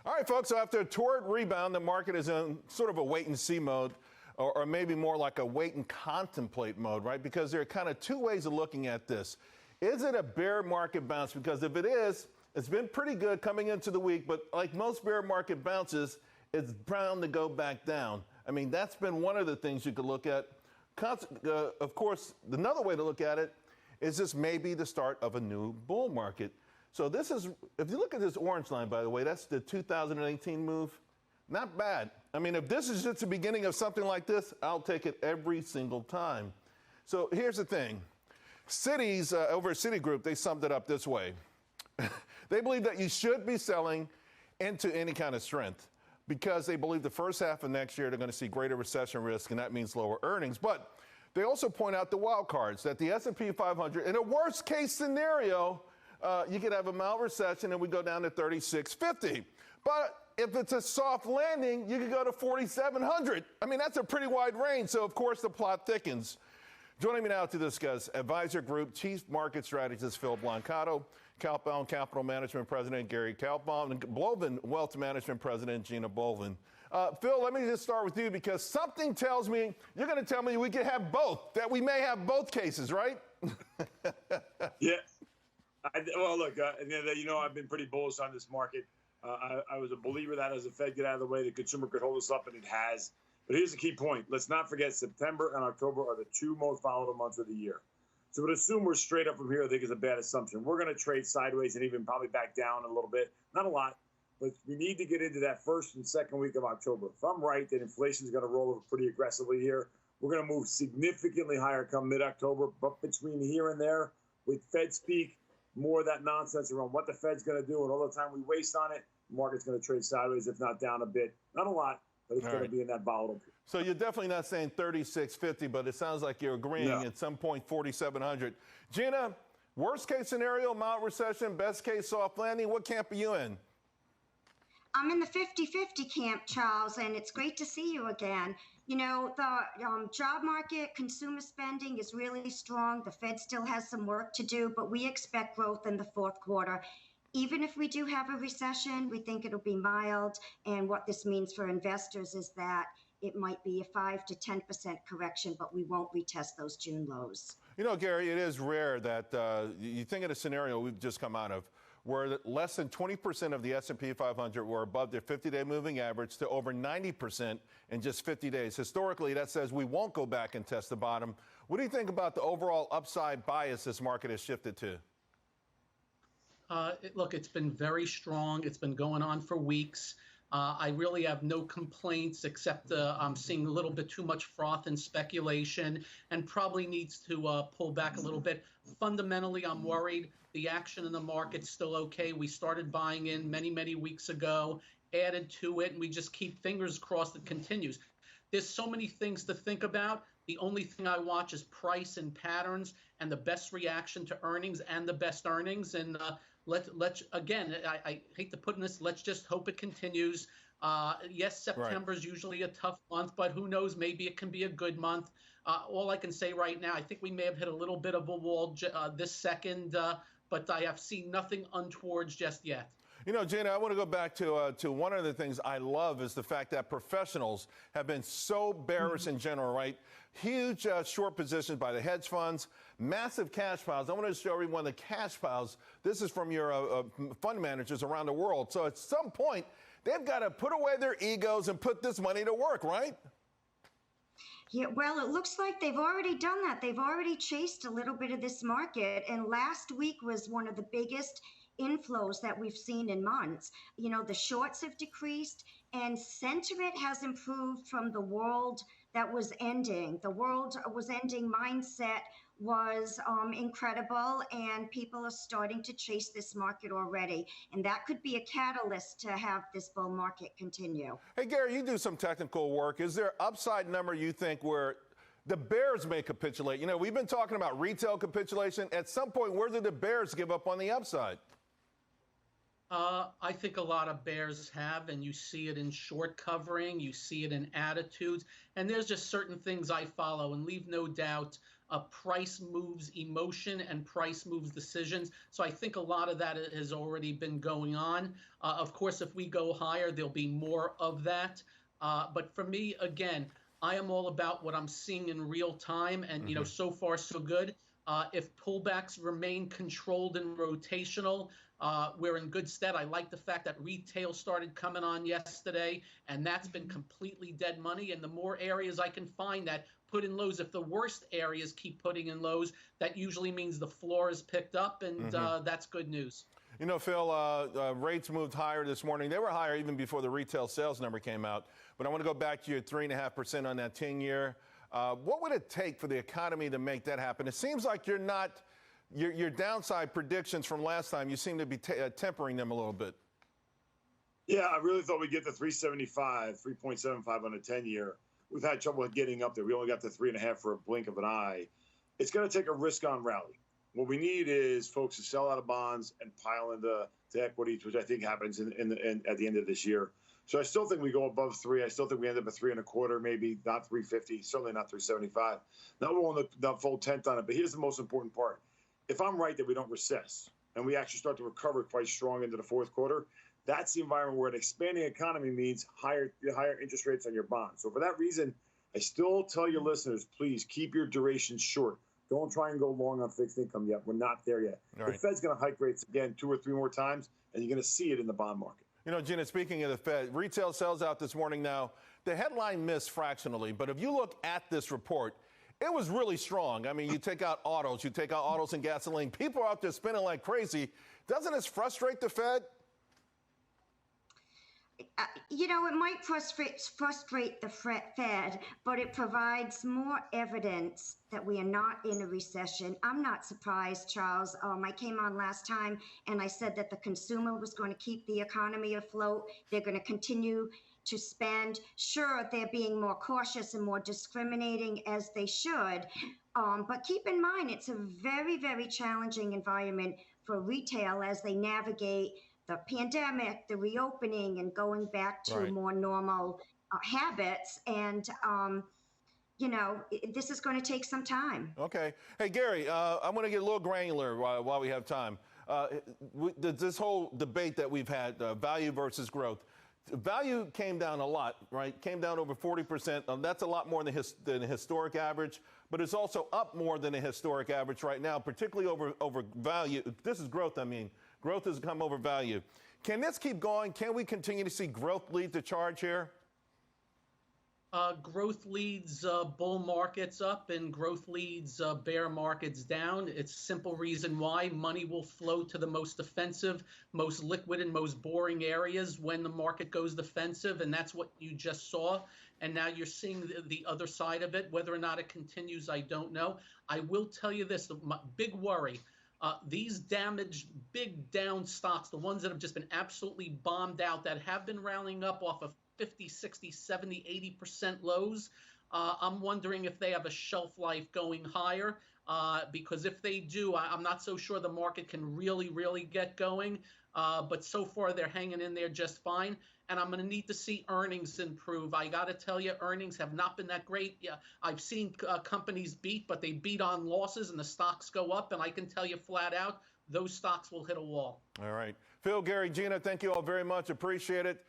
All right, folks, so after a torrid rebound, the market is in sort of a wait-and-see mode, or maybe more like a wait-and-contemplate mode, right? Because there are kind of two ways of looking at this. Is it a bear market bounce? Because if it is, it's been pretty good coming into the week, but like most bear market bounces, it's bound to go back down. I mean, that's been one of the things you could look at. Of course, another way to look at it is this may be the start of a new bull market. So this is, if you look at this orange line, by the way, that's the 2018 move. Not bad. I mean, if this is just the beginning of something like this, I'll take it every single time. So here's the thing. Cities, over at Citigroup, they summed it up this way. They believe that you should be selling into any kind of strength because they believe the first half of next year they're going to see greater recession risk, and that means lower earnings. But they also point out the wild cards, that the S&P 500, in a worst case scenario, you could have a mild recession and we go down to 3650. But if it's a soft landing, you could go to 4,700. I mean, that's a pretty wide range. So, of course, the plot thickens. Joining me now to discuss, Advisor Group Chief Market Strategist Phil Blancato, Calpbaum Capital Management President Gary Calpbaum, and Bolvin Wealth Management President Gina Bolvin. Phil, let me just start with you because something tells me you're going to tell me we can have both, that we may have both cases, right? Yeah. Well, look, I've been pretty bullish on this market. I was a believer that as the Fed get out of the way, the consumer could hold us up, and it has. But here's the key point. Let's not forget September and October are the two most volatile months of the year. So to assume we're straight up from here, I think is a bad assumption. We're going to trade sideways and even probably back down a little bit. Not a lot, but we need to get into that first and second week of October. If I'm right that inflation is going to roll over pretty aggressively here, we're going to move significantly higher come mid-October. But between here and there, with Fed speak, more of that nonsense around what the Fed's going to do and all the time we waste on it, the market's going to trade sideways, if not down a bit. Not a lot, but it's going to be in that volatile period. So you're definitely not saying 3650, but it sounds like you're agreeing at some point 4,700. Gina, worst case scenario, mild recession, best case soft landing. What camp are you in? I'm in the 50-50 camp, Charles, and it's great to see you again. You know, the job market, consumer spending is really strong. The Fed still has some work to do, but we expect growth in the fourth quarter. Even if we do have a recession, we think it'll be mild. And what this means for investors is that it might be a 5 to 10% correction, but we won't retest those June lows. You know, Gary, it is rare that you think of a scenario we've just come out of where less than 20% of the S&P 500 were above their 50-day moving average to over 90% in just 50 days. Historically, that says we won't go back and test the bottom. What do you think about the overall upside bias this market has shifted to? Look, it's been very strong. It's been going on for weeks. I really have no complaints except I'm seeing a little bit too much froth and speculation and probably needs to pull back a little bit. Fundamentally, I'm worried. The action in the market's still okay. We started buying in many, many weeks ago, added to it, and we just keep fingers crossed it continues. There's so many things to think about. The only thing I watch is price and patterns and the best reaction to earnings and the best earnings. And let's again, I hate to put in this, let's just hope it continues. Yes, September is usually a tough month, but who knows? Maybe it can be a good month. All I can say right now, I think we may have hit a little bit of a wall this second, but I have seen nothing untoward just yet. You know, Gina, I want to go back to one of the things I love is the fact that professionals have been so bearish in general, right? Huge short positions by the hedge funds, massive cash piles. I want to show everyone the cash piles. This is from your fund managers around the world. So at some point, they've got to put away their egos and put this money to work, right? Yeah, well, it looks like they've already done that. They've already chased a little bit of this market. And last week was one of the biggest inflows that we've seen in months. You know, the shorts have decreased and sentiment has improved from the world that was ending. The world was ending mindset was incredible, and people are starting to chase this market already. And that could be a catalyst to have this bull market continue. Hey, Gary, you do some technical work. Is there an upside number you think where the bears may capitulate? You know, we've been talking about retail capitulation. At some point, where do the bears give up on the upside? I think a lot of bears have, and you see it in short covering, you see it in attitudes, and there's just certain things I follow, and leave no doubt Price moves emotion and price moves decisions. So I think a lot of that has already been going on. Of course, if we go higher, there'll be more of that. But for me, again, I am all about what I'm seeing in real time. And, so far, so good. If pullbacks remain controlled and rotational, we're in good stead. I like the fact that retail started coming on yesterday, and that's been completely dead money. And the more areas I can find that put in lows, if the worst areas keep putting in lows, that usually means the floor is picked up, and that's good news. Phil, rates moved higher this morning. They were higher even before the retail sales number came out. But I want to go back to your 3.5% on that 10-year. What would it take for the economy to make that happen? It seems like you're not, your downside predictions from last time, you seem to be tempering them a little bit. Yeah, I really thought we'd get to 3.75 on a 10-year. We've had trouble getting up there. We only got to 3.5 for a blink of an eye. It's going to take a risk-on rally. What we need is folks to sell out of bonds and pile into equities, which I think happens at the end of this year. So I still think we go above 3. I still think we end up at 3.25, maybe not 3.50, certainly not 3.75. Not rolling the full tent on it. But here's the most important part. If I'm right that we don't recess and we actually start to recover quite strong into the fourth quarter, that's the environment where an expanding economy means higher interest rates on your bonds. So for that reason, I still tell your listeners, please keep your duration short. Don't try and go long on fixed income yet. We're not there yet. All the right. Fed's going to hike rates again 2 or 3 more times, and you're going to see it in the bond market. Gina, speaking of the Fed, retail sales out this morning now. The headline missed fractionally, but if you look at this report, it was really strong. I mean, you take out autos and gasoline. People are out there spending like crazy. Doesn't this frustrate the Fed? It might frustrate the Fed, but it provides more evidence that we are not in a recession. I'm not surprised, Charles. I came on last time and I said that the consumer was going to keep the economy afloat. They're going to continue to spend. Sure, they're being more cautious and more discriminating as they should. But keep in mind, it's a very, very challenging environment for retail as they navigate the pandemic, the reopening, and going back to more normal habits. And, this is going to take some time. Okay. Hey, Gary, I'm going to get a little granular while we have time. This whole debate that we've had, value versus growth. Value came down a lot, right? Came down over 40%. That's a lot more than the historic average, but it's also up more than the historic average right now, particularly over value. This is growth, I mean. Growth has come over value. Can this keep going? Can we continue to see growth lead the charge here? Growth leads bull markets up and growth leads bear markets down. It's a simple reason why money will flow to the most defensive, most liquid, and most boring areas when the market goes defensive, and that's what you just saw. And now you're seeing the other side of it. Whether or not it continues, I don't know. I will tell you this, my big worry. These damaged, big down stocks, the ones that have just been absolutely bombed out, that have been rallying up off of 50, 60, 70, 80% lows, I'm wondering if they have a shelf life going higher, because if they do, I'm not so sure the market can really, really get going. But so far, they're hanging in there just fine. And I'm going to need to see earnings improve. I got to tell you, earnings have not been that great. Yeah, I've seen companies beat, but they beat on losses and the stocks go up. And I can tell you flat out, those stocks will hit a wall. All right. Phil, Gary, Gina, thank you all very much. Appreciate it.